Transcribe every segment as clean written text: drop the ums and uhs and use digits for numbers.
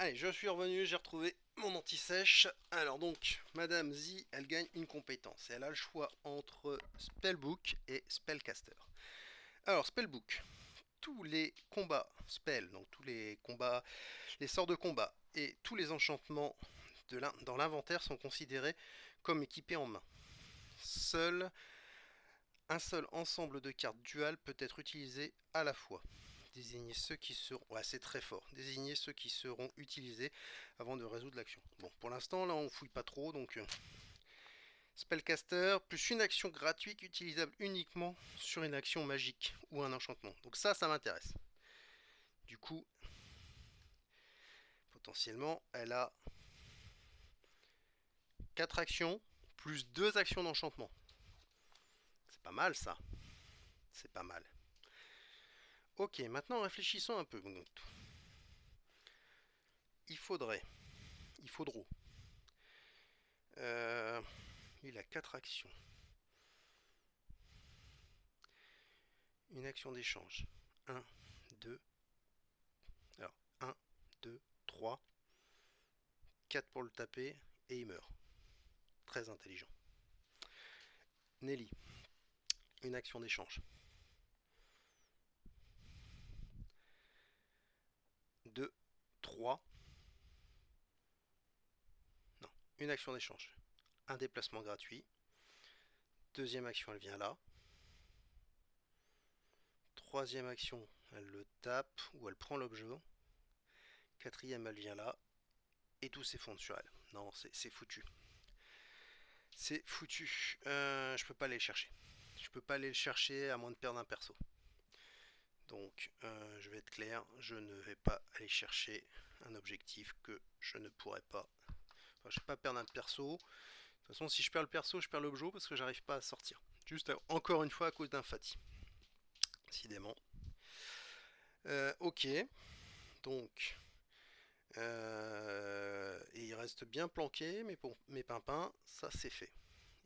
Allez, je suis revenu, j'ai retrouvé mon anti-sèche. Alors donc, Madame Z, elle gagne une compétence. Et elle a le choix entre Spellbook et Spellcaster. Alors, Spellbook, tous les combats spell, donc tous les combats, les sorts de combat et tous les enchantements dans l'inventaire sont considérés comme équipés en main. Seul un seul ensemble de cartes duales peut être utilisé à la fois. Désigner ceux qui seront... Ouais, c'est très fort. Désigner ceux qui seront utilisés avant de résoudre l'action. Bon, pour l'instant, là, on fouille pas trop, donc... Spellcaster, plus une action gratuite utilisable uniquement sur une action magique ou un enchantement. Donc ça m'intéresse. Du coup, potentiellement, elle a 4 actions, plus 2 actions d'enchantement. C'est pas mal, ça. C'est pas mal. Ok, maintenant réfléchissons un peu. Il faudrait... Il faudra... Euh, il a 4 actions. Une action d'échange. 1, 2. Alors, 1, 2, 3. 4 pour le taper. Et il meurt. Très intelligent. Nelly. Une action d'échange. 2, 3. Non, une action d'échange. Un déplacement gratuit. Deuxième action, elle vient là. Troisième action, elle le tape ou elle prend l'objet. Quatrième, elle vient là. Et tout s'effondre sur elle. Non, c'est foutu. C'est foutu. Je peux pas aller le chercher. Je peux pas aller le chercher à moins de perdre un perso. Donc, je vais être clair, je ne vais pas aller chercher un objectif que je ne pourrais pas. Enfin, je ne vais pas perdre un perso. De toute façon, si je perds le perso, je perds l'objet parce que j'arrive pas à sortir. Juste encore une fois à cause d'un Fati. Décidément. Ok. Donc. Et il reste bien planqué, mais pour mes pimpins, ça c'est fait.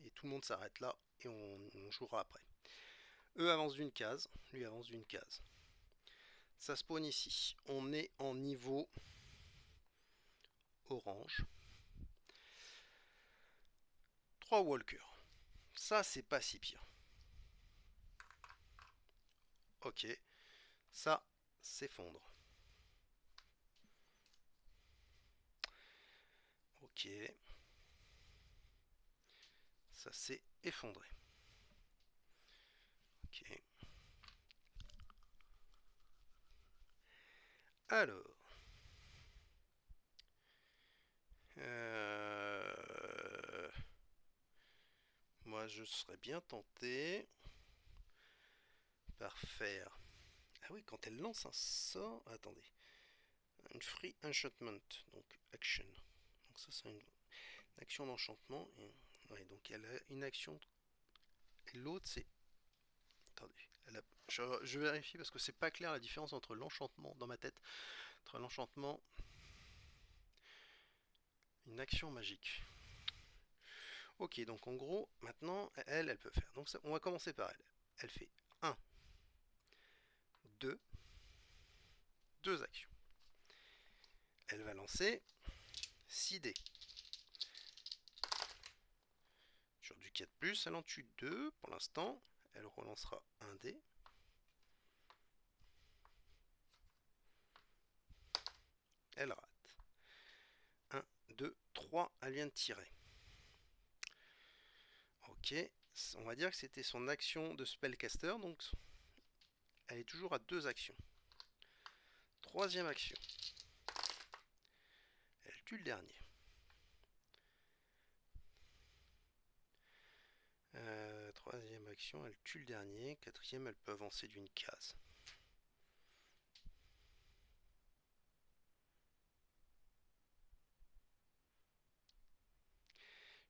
Et tout le monde s'arrête là et on jouera après. Eux avancent d'une case, lui avance d'une case. Ça spawn ici. On est en niveau orange. 3 walkers. Ça, c'est pas si pire. Ok. Ça s'effondre. Ok. Ça s'est effondré. Ok. Alors. Moi, je serais bien tenté par faire... Ah oui, quand elle lance un sort... Attendez. Une free enchantment. Donc, action. Donc ça, c'est une action d'enchantement. Et... Ouais, donc elle a une action... Et l'autre, c'est... Attendez. Je vérifie parce que c'est pas clair la différence entre l'enchantement, dans ma tête, entre l'enchantement... Une action magique. Ok, donc en gros, maintenant, elle peut faire. Donc ça, on va commencer par elle. Elle fait 1, 2, 2 actions. Elle va lancer 6 dés. Sur du 4+, elle en tue 2 pour l'instant. Elle relancera un dé. Elle rate. 1, 2, 3, elle vient de tirer. Ok, on va dire que c'était son action de spellcaster, donc elle est toujours à 2 actions. Troisième action. Elle tue le dernier. Troisième action, elle tue le dernier. Quatrième, elle peut avancer d'une case.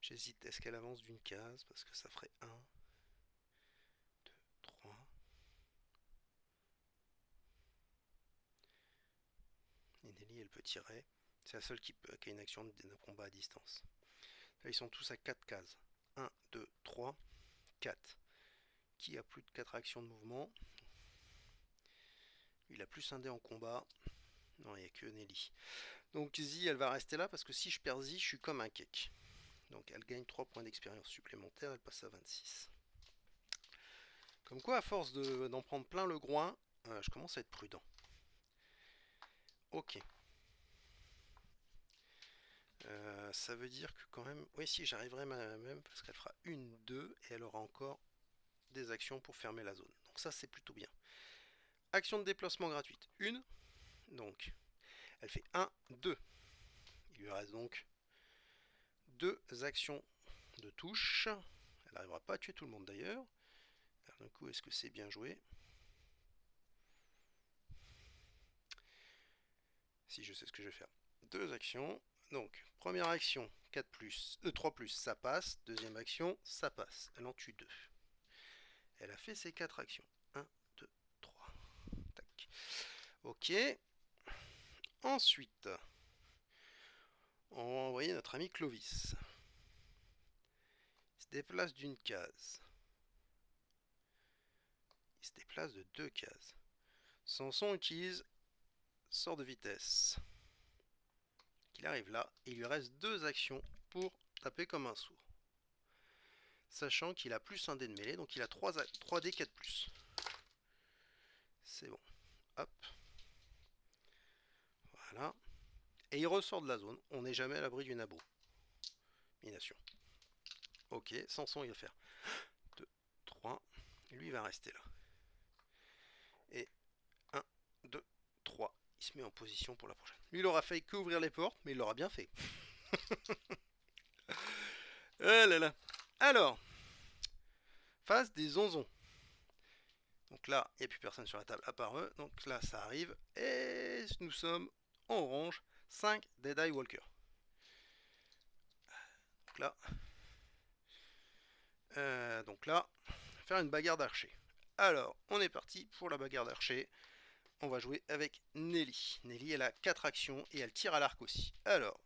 J'hésite, est-ce qu'elle avance d'une case? Parce que ça ferait 1, 2, 3. Et Nelly, elle peut tirer. C'est la seule qui a une action de combat à distance. Là, ils sont tous à 4 cases. 1, 2, 3, 4. Qui a plus de 4 actions de mouvement? Il a plus un dé en combat. Non, il n'y a que Nelly. Donc Zi, elle va rester là parce que si je perds Zi, je suis comme un cake. Donc elle gagne 3 points d'expérience supplémentaires, elle passe à 26. Comme quoi, à force d'en prendre plein le groin, je commence à être prudent. Ok. Ça veut dire que quand même... Oui, si, j'arriverai même, parce qu'elle fera une, deux, et elle aura encore des actions pour fermer la zone. Donc ça, c'est plutôt bien. Action de déplacement gratuite, une. Donc, elle fait 1, 2. Il lui reste donc 2 actions de touche. Elle n'arrivera pas à tuer tout le monde d'ailleurs. D'un coup, est-ce que c'est bien joué? Si, je sais ce que je vais faire. 2 actions. Donc, première action, 4 plus, 3 plus, ça passe. Deuxième action, ça passe. Elle en tue 2. Elle a fait ses 4 actions. 1, 2, 3. Tac. Ok. Ensuite, on va envoyer notre ami Clovis. Il se déplace d'une case. Il se déplace de 2 cases. Samson utilise sort de vitesse. Il arrive là, et il lui reste 2 actions pour taper comme un sourd. Sachant qu'il a plus un dé de mêlée, donc il a 3D 4+. C'est bon. Hop. Voilà. Et il ressort de la zone. On n'est jamais à l'abri d'une abomination. Ok, Samson il va faire 2, 3. Lui il va rester là. Et 1, 2, 3. Il se met en position pour la prochaine. Lui il aura failli que ouvrir les portes, mais il l'aura bien fait. Ah là là. Alors, phase des onzons. Donc là, il n'y a plus personne sur la table à part eux. Donc là, ça arrive. Et nous sommes en orange. 5 Dead Eye Walker. Donc là, faire une bagarre d'archer. Alors, on est parti pour la bagarre d'archer. On va jouer avec Nelly. Nelly, elle a 4 actions et elle tire à l'arc aussi. Alors,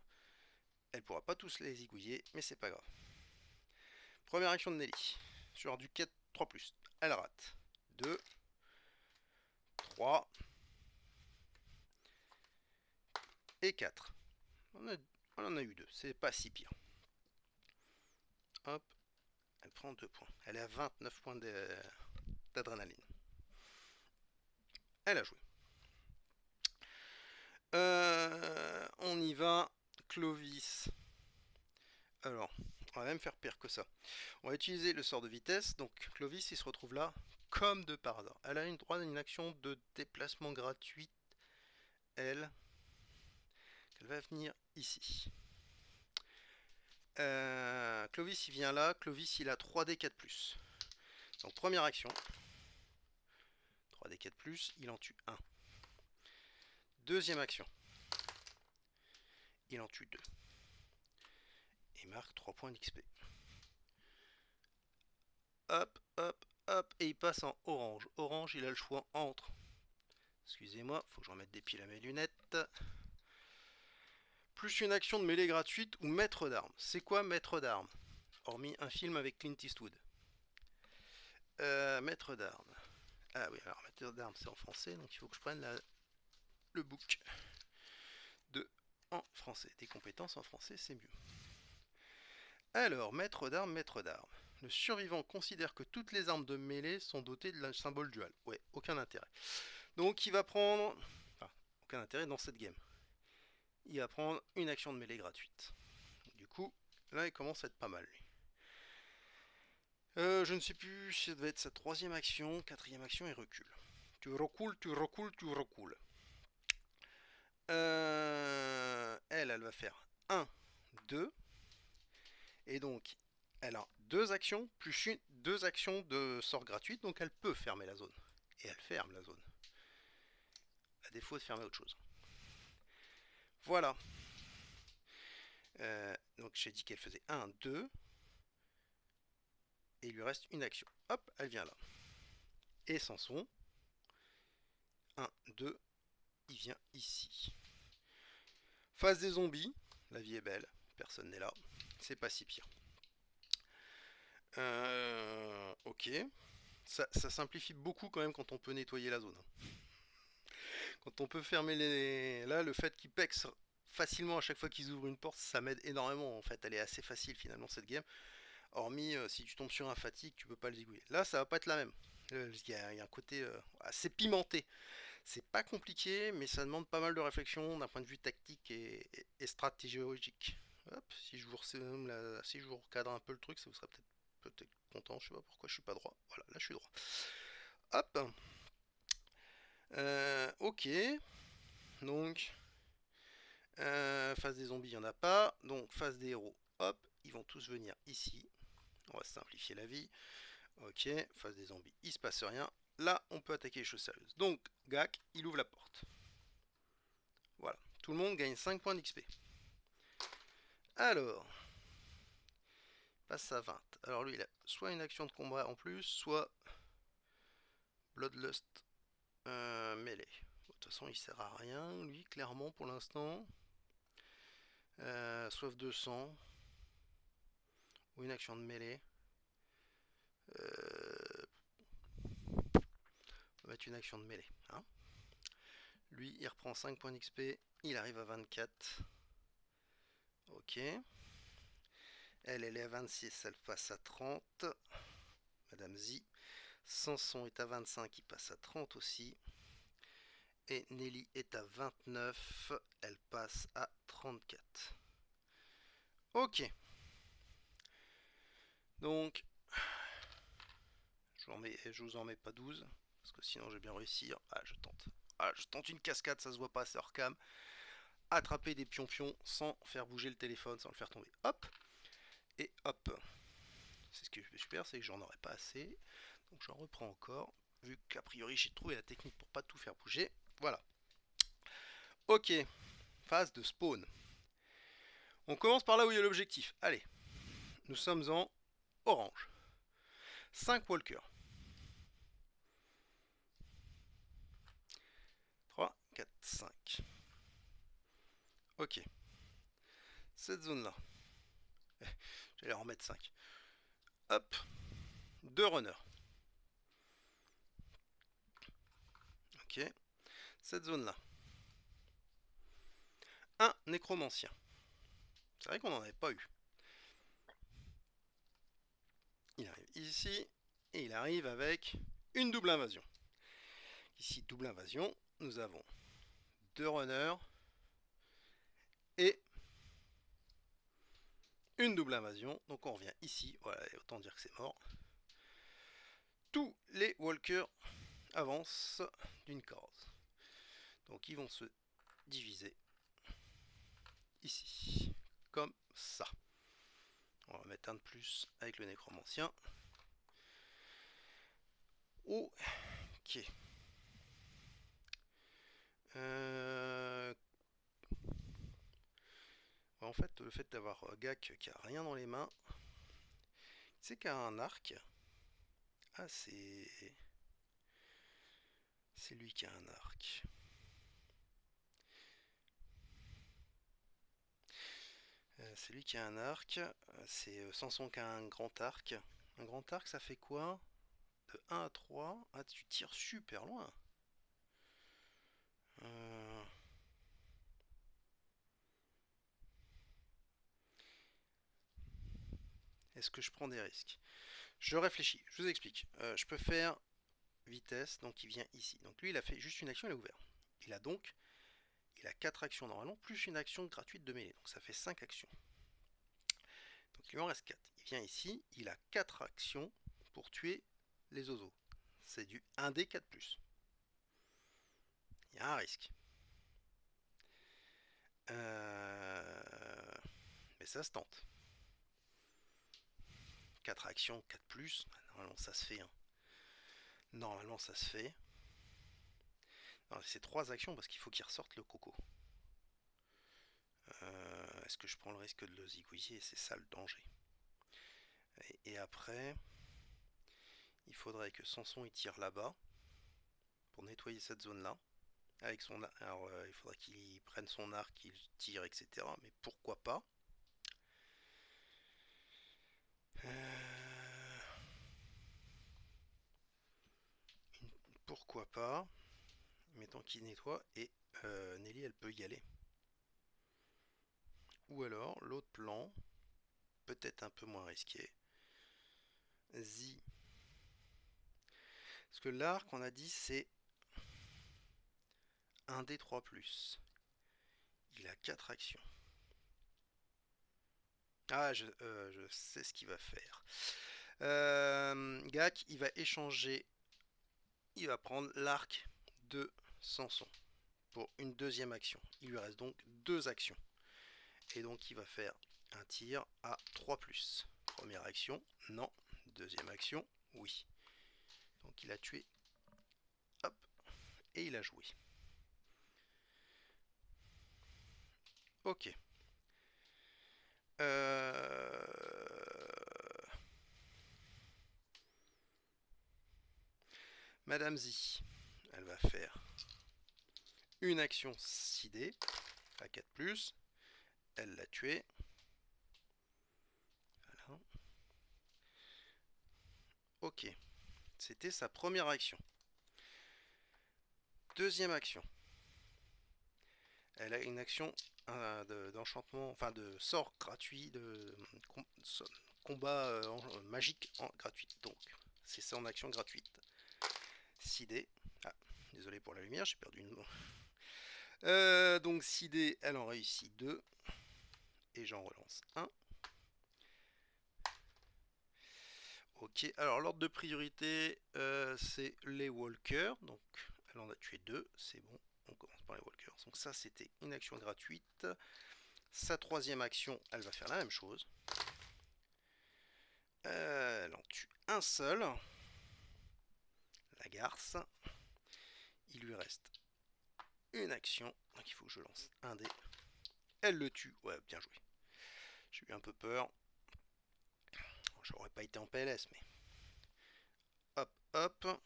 elle pourra pas tous les zigouiller, mais c'est pas grave. Première action de Nelly. Sur du 4, 3+. Elle rate. 2, 3 et 4. On en a eu 2. C'est pas si pire. Hop. Elle prend 2 points. Elle est à 29 points d'adrénaline. Elle a joué. On y va. Clovis. Alors, on va même faire pire que ça. On va utiliser le sort de vitesse. Donc, Clovis, il se retrouve là comme de par hasard. Elle a une droit à une action de déplacement gratuite. Elle va venir ici. Clovis, il vient là. Clovis, il a 3D 4+. Donc, première action. 3D 4+, il en tue 1. Deuxième action. Il en tue 2. Et marque 3 points d'XP. Hop, hop, hop. Et il passe en orange. Orange, il a le choix entre... Excusez-moi, faut que je remette des piles à mes lunettes. Plus une action de mêlée gratuite ou maître d'armes. C'est quoi maître d'armes? Hormis un film avec Clint Eastwood. Maître d'armes. Ah oui, alors maître d'armes c'est en français, donc il faut que je prenne le book de en français. Des compétences en français, c'est mieux. Alors, maître d'armes, maître d'armes. Le survivant considère que toutes les armes de mêlée sont dotées de symbole dual. Ouais, aucun intérêt. Donc il va prendre... Enfin, aucun intérêt dans cette game. Il va prendre une action de mêlée gratuite. Du coup, là il commence à être pas mal lui. Je ne sais plus si ça devait être sa 3ème action, 4ème action et recule. Tu recules, tu recules, tu recules. Elle va faire 1, 2. Et donc, elle a 2 actions, plus 2 actions de sort gratuite, donc elle peut fermer la zone. Et elle ferme la zone. À défaut de fermer autre chose. Voilà. Donc j'ai dit qu'elle faisait 1, 2. Et il lui reste une action. Hop, elle vient là. Et Samson. 1, 2. Il vient ici. Phase des zombies. La vie est belle. Personne n'est là. C'est pas si pire. Ok. Ça simplifie beaucoup quand même quand on peut nettoyer la zone. Quand on peut fermer les... Là, le fait qu'il pexe facilement à chaque fois qu'ils ouvrent une porte, ça m'aide énormément en fait. Elle est assez facile finalement cette game. Hormis si tu tombes sur un fatigue, tu peux pas le zigouiller. Là, ça va pas être la même. Il y a un côté assez pimenté. C'est pas compliqué, mais ça demande pas mal de réflexion d'un point de vue tactique et stratégique. Hop, si je vous recadre un peu le truc, ça vous sera peut-être content. Je sais pas pourquoi je suis pas droit. Voilà, là je suis droit. Hop. Ok. Donc, phase des zombies, il n'y en a pas. Donc, phase des héros. Hop, ils vont tous venir ici. On va simplifier la vie. Ok, phase des zombies, il se passe rien. Là, on peut attaquer les choses sérieuses. Donc, Gak, il ouvre la porte. Voilà, tout le monde gagne 5 points d'XP. Alors, passe à 20. Alors lui, il a soit une action de combat en plus, soit Bloodlust mêlée. De toute façon, il sert à rien, lui, clairement, pour l'instant. Soif de sang. Ou une action de mêlée. On va mettre une action de mêlée. Hein. Lui, il reprend 5 points d'XP. Il arrive à 24. Ok. Elle est à 26, elle passe à 30. Madame Z. Samson est à 25, il passe à 30 aussi. Et Nelly est à 29, elle passe à 34. Ok. Donc, je vous en mets pas 12, parce que sinon je vais bien réussir. Ah, je tente. Ah, je tente une cascade, ça se voit pas, c'est hors cam. Attraper des pions-pions sans faire bouger le téléphone, sans le faire tomber. Hop. Et hop. C'est ce qui est super, c'est que j'en aurais pas assez. Donc j'en reprends encore. Vu qu'a priori j'ai trouvé la technique pour pas tout faire bouger. Voilà. Ok. Phase de spawn. On commence par là où il y a l'objectif. Allez. Nous sommes en orange. 5 walkers. 3, 4, 5. Ok. Cette zone-là. J'allais en remettre 5. Hop. 2 runners. Ok. Cette zone-là. Un nécromancien. C'est vrai qu'on n'en avait pas eu. Il arrive ici. Et il arrive avec une double invasion. Ici, double invasion. Nous avons 2 runners. Et une double invasion. Donc on revient ici. Voilà, autant dire que c'est mort. Tous les walkers avancent d'une case. Donc ils vont se diviser ici. Comme ça. On va mettre un de plus avec le nécromancien. Ok. En fait, le fait d'avoir Gak qui a rien dans les mains, c'est qu'il a un arc. Ah, c'est lui qui a un arc. C'est lui qui a un arc. C'est Samson qui a un grand arc. Un grand arc, ça fait quoi? De 1 à 3. Ah, tu tires super loin. Est-ce que je prends des risques? Je réfléchis, je vous explique. Je peux faire vitesse, donc il vient ici. Donc lui, il a fait juste une action, il est ouvert. Il a 4 actions normalement, plus une action gratuite de mêlée. Donc ça fait 5 actions. Donc il lui en reste 4. Il vient ici, il a 4 actions pour tuer les oiseaux. C'est du 1d4+. Il y a un risque. Mais ça se tente. 4 actions, 4+, normalement ça se fait. Hein. Normalement ça se fait. C'est 3 actions parce qu'il faut qu'il ressorte le coco. Est-ce que je prends le risque de le zigouiller? C'est ça le danger. Et après, il faudrait que Samson il tire là-bas pour nettoyer cette zone-là. Avec son alors il faudrait qu'il prenne son arc, qu'il tire, etc. Mais pourquoi pas? Pourquoi pas? Mettons qu'il nettoie et Nelly elle peut y aller. Ou alors, l'autre plan, peut-être un peu moins risqué. Z. Parce que l'arc, on a dit, c'est un D3+. Il a 4 actions. Ah, je sais ce qu'il va faire. Gak, il va échanger. Il va prendre l'arc de Samson pour une deuxième action. Il lui reste donc 2 actions. Et donc il va faire un tir à 3+. Première action, non. Deuxième action, oui. Donc il a tué. Hop. Et il a joué. Ok. Madame Z, elle va faire une action sidée à 4+. Elle l'a tué. Voilà. Ok. C'était sa première action. Deuxième action. Elle a une action d'enchantement, enfin de sort gratuit, de combat magique gratuit. Donc, c'est son action gratuite. 6D. Ah, désolé pour la lumière, j'ai perdu une. Donc 6D, elle en réussit 2. Et j'en relance 1. Ok, alors l'ordre de priorité, c'est les walkers. Donc, elle en a tué 2, c'est bon. On commence par les walkers. Donc ça, c'était une action gratuite. Sa troisième action, elle va faire la même chose. Elle en tue un seul. La garce. Il lui reste une action. Donc il faut que je lance un dé. Elle le tue. Ouais, bien joué. J'ai eu un peu peur. J'aurais pas été en PLS, mais... Hop, hop.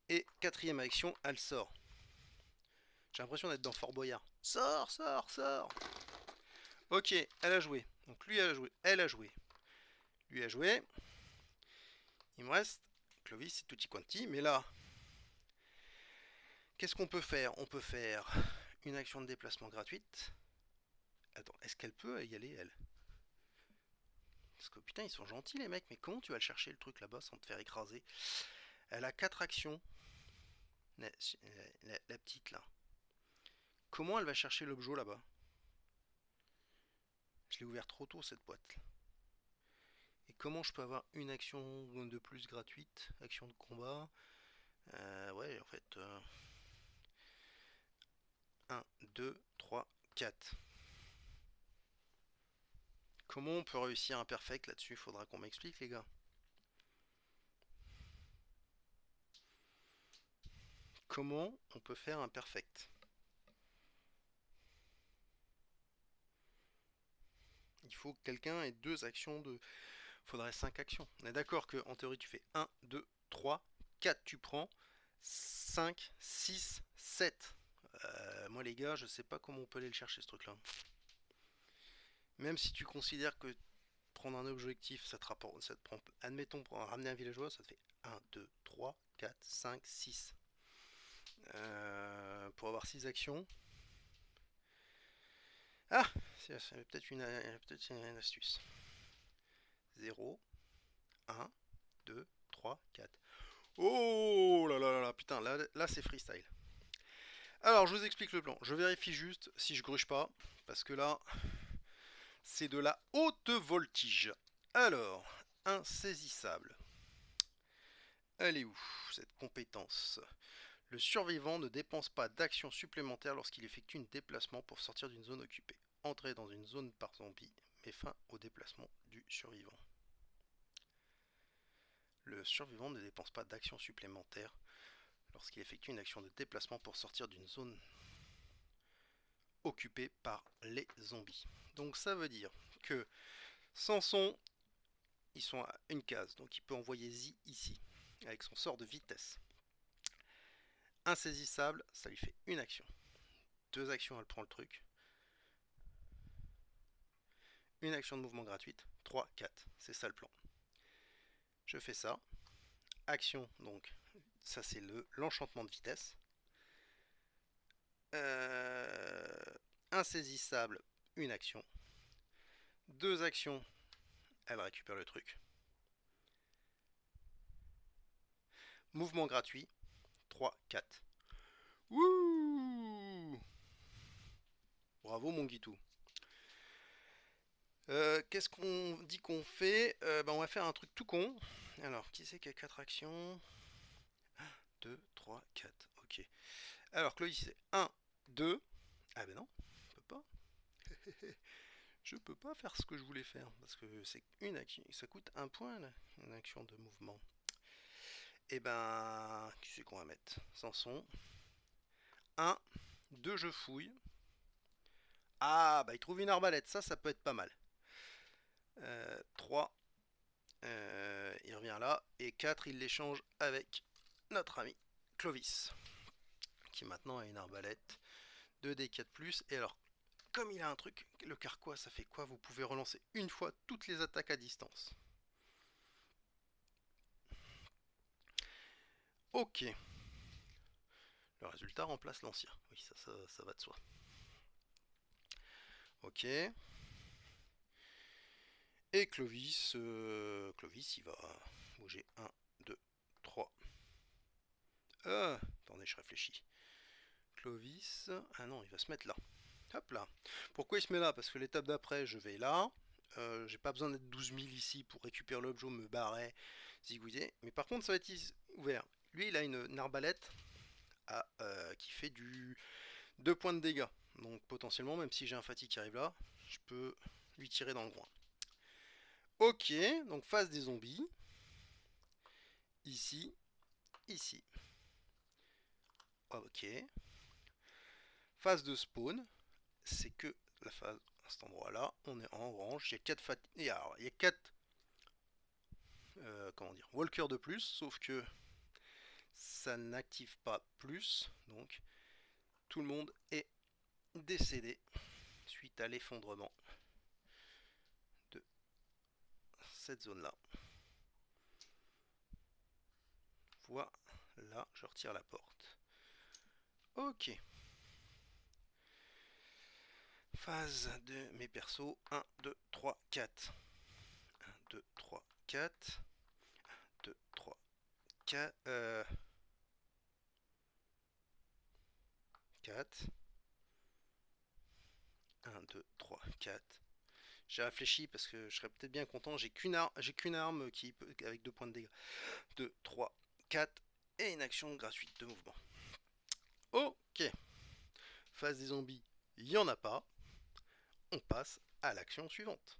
Et quatrième action, elle sort. J'ai l'impression d'être dans Fort Boyard. Sors, sors, sors. Ok, elle a joué. Donc lui a joué, elle a joué. Lui a joué. Il me reste Clovis et Tutti Quanti. Mais là, qu'est-ce qu'on peut faire? On peut faire une action de déplacement gratuite. Attends, est-ce qu'elle peut y aller, elle? Parce que putain, ils sont gentils les mecs, mais comment tu vas le chercher le truc là-bas sans te faire écraser? Elle a 4 actions. La petite là. Comment elle va chercher l'objet là-bas? Je l'ai ouvert trop tôt cette boîte. Et comment je peux avoir une action de plus gratuite? Action de combat. Ouais, en fait. 1, 2, 3, 4. Comment on peut réussir un perfect là-dessus? Faudra qu'on m'explique les gars. Comment on peut faire un perfect? Il faut que quelqu'un ait 2 actions de... Faudrait 5 actions. On est d'accord qu'en théorie tu fais 1, 2, 3, 4 tu prends, 5, 6, 7. Moi les gars, je sais pas comment on peut aller le chercher ce truc là. Même si tu considères que prendre un objectif, ça te rapporte, ça te prend, admettons, pour ramener un villageois, ça te fait 1, 2, 3, 4, 5, 6. Pour avoir 6 actions. Ah, c'est peut-être une astuce. 0, 1, 2, 3, 4. Oh là là là là, putain, là c'est freestyle. Alors, je vous explique le plan. Je vérifie juste si je gruge pas, parce que là, c'est de la haute voltige. Alors, insaisissable. Elle est où, cette compétence? Le survivant ne dépense pas d'actions supplémentaires lorsqu'il effectue un déplacement pour sortir d'une zone occupée. Entrer dans une zone par zombie met fin au déplacement du survivant. Le survivant ne dépense pas d'actions supplémentaires lorsqu'il effectue une action de déplacement pour sortir d'une zone occupée par les zombies. Donc ça veut dire que Samson, ils sont à une case, donc il peut envoyer Z ici, avec son sort de vitesse. Insaisissable, ça lui fait une action. 2 actions, elle prend le truc. Une action de mouvement gratuite. 3, 4. C'est ça le plan. Je fais ça. Action, donc, ça c'est l'enchantement de vitesse. insaisissable, une action. 2 actions, elle récupère le truc. Mouvement gratuit, 3, 4. Wouh! Bravo mon Guitou. Qu'est-ce qu'on dit qu'on fait? On va faire un truc tout con. Alors, qui c'est qui a 4 actions? 2, 3, 4. Ok. Alors, Chloé, c'est 1, 2. Ah ben non, je peux pas. Je peux pas faire ce que je voulais faire. Parce que c'est une action. Ça coûte 1 point, là, une action de mouvement. Et ben, qui c'est qu'on va mettre? Samson. 1, 2, je fouille. Ah, bah il trouve une arbalète. Ça peut être pas mal. 3. Il revient là. Et 4, il l'échange avec notre ami Clovis. Qui maintenant a une arbalète. 2d4+. Et alors, comme il a un truc, le carquois, ça fait quoi? Vous pouvez relancer une fois toutes les attaques à distance. Ok. Le résultat remplace l'ancien. Oui, ça va de soi. Ok. Et Clovis, il va bouger 1, 2, 3. Attendez, je réfléchis. Clovis, ah non, il va se mettre là. Hop là. Pourquoi il se met là? Parce que l'étape d'après, je vais là. J'ai pas besoin d'être 12 000 ici pour récupérer l'objet, me barrer, zigouiller. Mais par contre, ça va être ouvert. Lui, il a une arbalète qui fait du 2 points de dégâts. Donc potentiellement, même si j'ai un fatigue qui arrive là, je peux lui tirer dans le groin. Ok, donc phase des zombies. Ici, ici. Ok. Phase de spawn, c'est que la phase à cet endroit-là, on est en orange. Il y a 4 fatigues. Alors, il y a 4 comment dire, walkers de plus, sauf que ça n'active pas plus. Donc, tout le monde est décédé suite à l'effondrement de cette zone-là. Voilà, je retire la porte. Ok. Phase de mes persos. 1, 2, 3, 4. 1, 2, 3, 4. 1, 2, 3, 4. 4. 1, 2, 3, 4. J'ai réfléchi parce que je serais peut-être bien content. J'ai qu'une arme qui avec 2 points de dégâts. 2, 3, 4. Et une action gratuite de mouvement. Ok. Phase des zombies, il n'y en a pas. On passe à l'action suivante.